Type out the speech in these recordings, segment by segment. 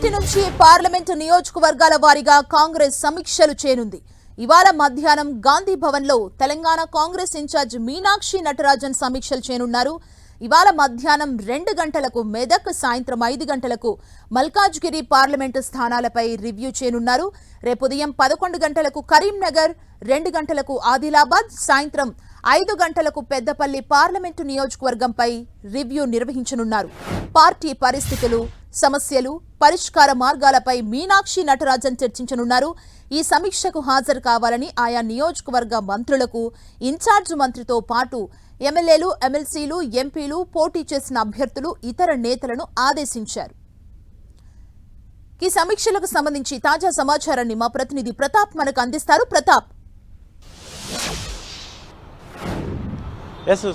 నేటి నుంచి పార్లమెంటు నియోజకవర్గాల వారీగా కాంగ్రెస్ సమీక్షలు చేయనుంది. ఇవాళ మధ్యాహ్నం గాంధీ భవన్లో తెలంగాణ కాంగ్రెస్ ఇన్ఛార్జ్ మీనాక్షి నటరాజన్ సమీక్షలు చేయనున్నారు. ఇవాళ మధ్యాహ్నం 2 గంటలకు మెదక్, సాయంత్రం 5 గంటలకు మల్కాజ్గిరి పార్లమెంటు స్థానాలపై రివ్యూ చేయనున్నారు. రేపు ఉదయం 11 గంటలకు కరీంనగర్, 2 గంటలకు ఆదిలాబాద్, సాయంత్రం 5 గంటలకు పెద్దపల్లి పార్లమెంటు నియోజకవర్గంపై రివ్యూ నిర్వహించనున్నారు. పార్టీ పరిస్థితులు, సమస్యలు, పరిష్కార మార్గాలపై మీనాక్షి నటరాజన్ చర్చించనున్నారు. ఈ సమీక్షకు హాజరు కావాలని ఆయా నియోజకవర్గ మంత్రులకు, ఇన్ఛార్జ్ మంత్రితో పాటు ఎమ్మెల్యేలు, ఎమ్మెల్సీలు, ఎంపీలు, పోటీ చేసిన అభ్యర్థులు, ఇతర నేతలను ఆదేశించారు. ఈ సమీక్షలకు సంబంధించి తాజా సమాచారాన్ని మా ప్రతినిధి ప్రతాప్ మనకు అందిస్తారు. ప్రతాప్.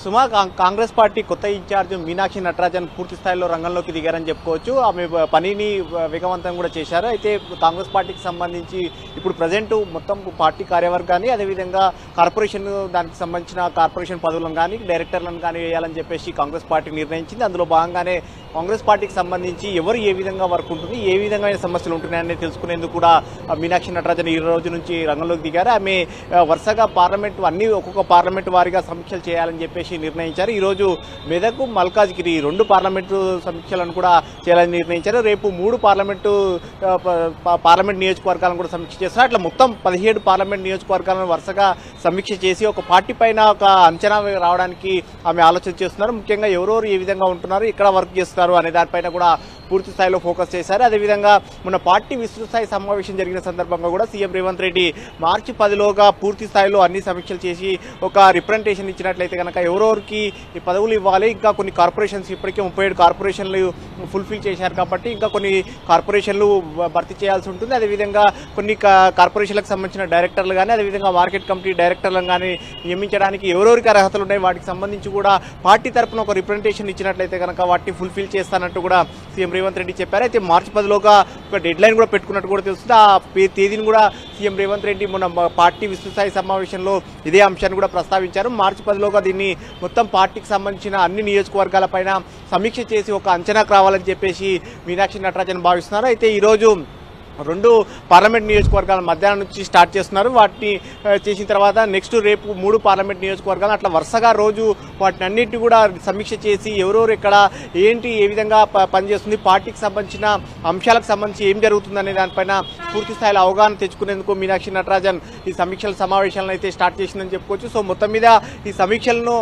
సుమా, కాంగ్రెస్ పార్టీ కొత్త ఇన్ఛార్జ్ మీనాక్షి నటరాజన్ పూర్తి స్థాయిలో రంగంలోకి దిగారని చెప్పుకోవచ్చు. ఆమె పనిని వేగవంతం కూడా చేశారు. అయితే కాంగ్రెస్ పార్టీకి సంబంధించి ఇప్పుడు ప్రజెంట్ మొత్తం పార్టీ కార్యవర్గాన్ని, అదేవిధంగా కార్పొరేషన్, దానికి సంబంధించిన కార్పొరేషన్ పదవులను కానీ డైరెక్టర్లను కానీ వేయాలని చెప్పేసి కాంగ్రెస్ పార్టీ నిర్ణయించింది. అందులో భాగంగానే కాంగ్రెస్ పార్టీకి సంబంధించి ఎవరు ఏ విధంగా వర్క్ ఉంటుంది, ఏ విధమైన సమస్యలు ఉంటున్నాయని తెలుసుకునేందుకు కూడా మీనాక్షి నటరాజన్ ఈ రోజు నుంచి రంగంలోకి దిగారు. ఆమె వరుసగా ఒక్కొక్క పార్లమెంటు వారీగా సమీక్షలు చేయాలని చెప్పేసి నిర్ణయించారు. ఈ రోజు మెదక్, మల్కాజ్గిరి 2 పార్లమెంటు సమీక్షలను కూడా చేయాలని నిర్ణయించారు. రేపు 3 పార్లమెంట్ నియోజకవర్గాలను కూడా సమీక్ష చేస్తారు. అట్లా మొత్తం 17 పార్లమెంట్ నియోజకవర్గాలను వరుసగా సమీక్ష చేసి ఒక పార్టీ పైన ఒక అంచనా రావడానికి ఆమె ఆలోచన చేస్తున్నారు. ముఖ్యంగా ఎవరెవరు ఏ విధంగా ఉంటున్నారు, ఎక్కడ వర్క్ చేస్తున్నారు అనే దానిపైన కూడా పూర్తి స్థాయిలో ఫోకస్ చేశారు. అదేవిధంగా మొన్న పార్టీ విస్తృత స్థాయి సమావేశం జరిగిన సందర్భంగా కూడా సీఎం రేవంత్ రెడ్డి మార్చి 10లోగా పూర్తి స్థాయిలో అన్ని సమీక్షలు చేసి ఒక రిప్రజెంటేషన్ ఇచ్చినట్లయితే కనుక ఎవరెవరికి ఈ పదవులు ఇవ్వాలి, ఇంకా కొన్ని కార్పొరేషన్స్ ఇప్పటికే 37 కార్పొరేషన్లు ఫుల్ఫిల్ చేశారు కాబట్టి ఇంకా కొన్ని కార్పొరేషన్లు భర్తీ చేయాల్సి ఉంటుంది. అదేవిధంగా కొన్ని కార్పొరేషన్లకు సంబంధించిన డైరెక్టర్లు కానీ, అదేవిధంగా మార్కెట్ కమిటీ డైరెక్టర్లను కానీ నియమించడానికి ఎవరెవరికి అర్హతలు ఉన్నాయి వాటికి సంబంధించి కూడా పార్టీ తరఫున ఒక రిప్రజెంటేషన్ ఇచ్చినట్లయితే కనుక వాటిని ఫుల్ఫిల్ చేస్తానంటూ కూడా సీఎం రేవంత్ రెడ్డి చెప్పారు. అయితే మార్చి 10లోగా ఒక డెడ్ లైన్ కూడా పెట్టుకున్నట్టు కూడా తెలుస్తుంది. ఆ తేదీని కూడా సీఎం రేవంత్ రెడ్డి మొన్న పార్టీ విస్తృత స్థాయి సమావేశంలో ఇదే అంశాన్ని కూడా ప్రస్తావించారు. మార్చి 10లోగా దీన్ని మొత్తం పార్టీకి సంబంధించిన అన్ని నియోజకవర్గాలపైన సమీక్ష చేసి ఒక అంచనాకు రావాలని చెప్పేసి మీనాక్షి నటరాజన్ భావిస్తున్నారు. అయితే ఈరోజు 2 పార్లమెంట్ నియోజకవర్గాల మధ్యాహ్నం నుంచి స్టార్ట్ చేస్తున్నారు. వాటిని చేసిన తర్వాత నెక్స్ట్ రేపు 3 పార్లమెంట్ నియోజకవర్గాలు, అట్లా వరుసగా రోజు వాటిని అన్నింటినీ కూడా సమీక్ష చేసి ఎవరెవరు ఎక్కడ ఏంటి ఏ విధంగా పనిచేస్తుంది, పార్టీకి సంబంధించిన అంశాలకు సంబంధించి ఏం జరుగుతుంది అనే దానిపైన పూర్తి స్థాయిలో అవగాహన తెచ్చుకునేందుకు మీనాక్షి నటరాజన్ ఈ సమీక్షల సమావేశాలను అయితే స్టార్ట్ చేసిందని చెప్పుకోవచ్చు. సో మొత్తం మీద ఈ సమీక్షలను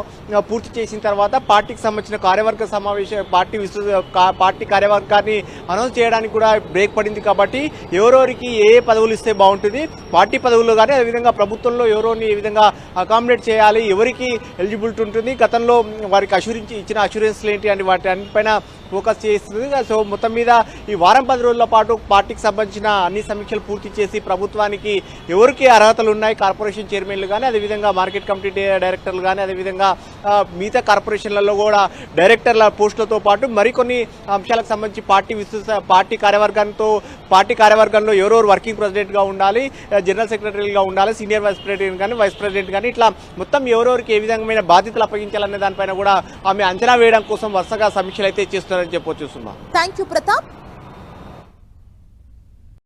పూర్తి చేసిన తర్వాత పార్టీకి సంబంధించిన కార్యవర్గ సమావేశం, పార్టీ కార్యవర్గాన్ని అనౌన్స్ చేయడానికి కూడా బ్రేక్ పడింది. కాబట్టి ఎవరెవరికి ఏ పదవులు ఇస్తే బాగుంటుంది, పార్టీ పదవుల్లో కానీ అదేవిధంగా ప్రభుత్వంలో ఎవరోని ఏ విధంగా అకామిడేట్ చేయాలి, ఎవరికి ఎలిజిబిలిటీ ఉంటుంది, గతంలో వారికి ఇచ్చిన అష్యూరెన్స్లు ఏంటి అని వాటి అన్నిపైన ఫోకస్ చేస్తుంది. సో మొత్తం మీద ఈ వారం 10 రోజుల పాటు పార్టీకి సంబంధించిన అన్ని సమీక్షలు పూర్తి చేసి ప్రభుత్వానికి ఎవరికి అర్హతలు ఉన్నాయి, కార్పొరేషన్ చైర్మన్లు కానీ, అదేవిధంగా మార్కెట్ కమిటీ డైరెక్టర్లు కానీ, అదేవిధంగా మిగతా కార్పొరేషన్లలో కూడా డైరెక్టర్ల పోస్టులతో పాటు మరికొన్ని అంశాలకు సంబంధించి పార్టీ కార్యవర్గంలో ఎవరెవరు వర్కింగ్ ప్రెసిడెంట్గా ఉండాలి, జనరల్ సెక్రటరీగా ఉండాలి, సీనియర్ వైస్ ప్రెసిడెంట్ కానీ, వైస్ ప్రెసిడెంట్ కానీ, ఇట్లా మొత్తం ఎవరెవరికి ఏ విధమైన బాధ్యతలు అప్పగించాలనే దానిపైన కూడా ఆమె అంచనా వేయడం కోసం వరుసగా సమీక్షలు అయితే చేస్తున్నారని చెప్పొచ్చు. సుమా, థ్యాంక్ యూ ప్రతాప్.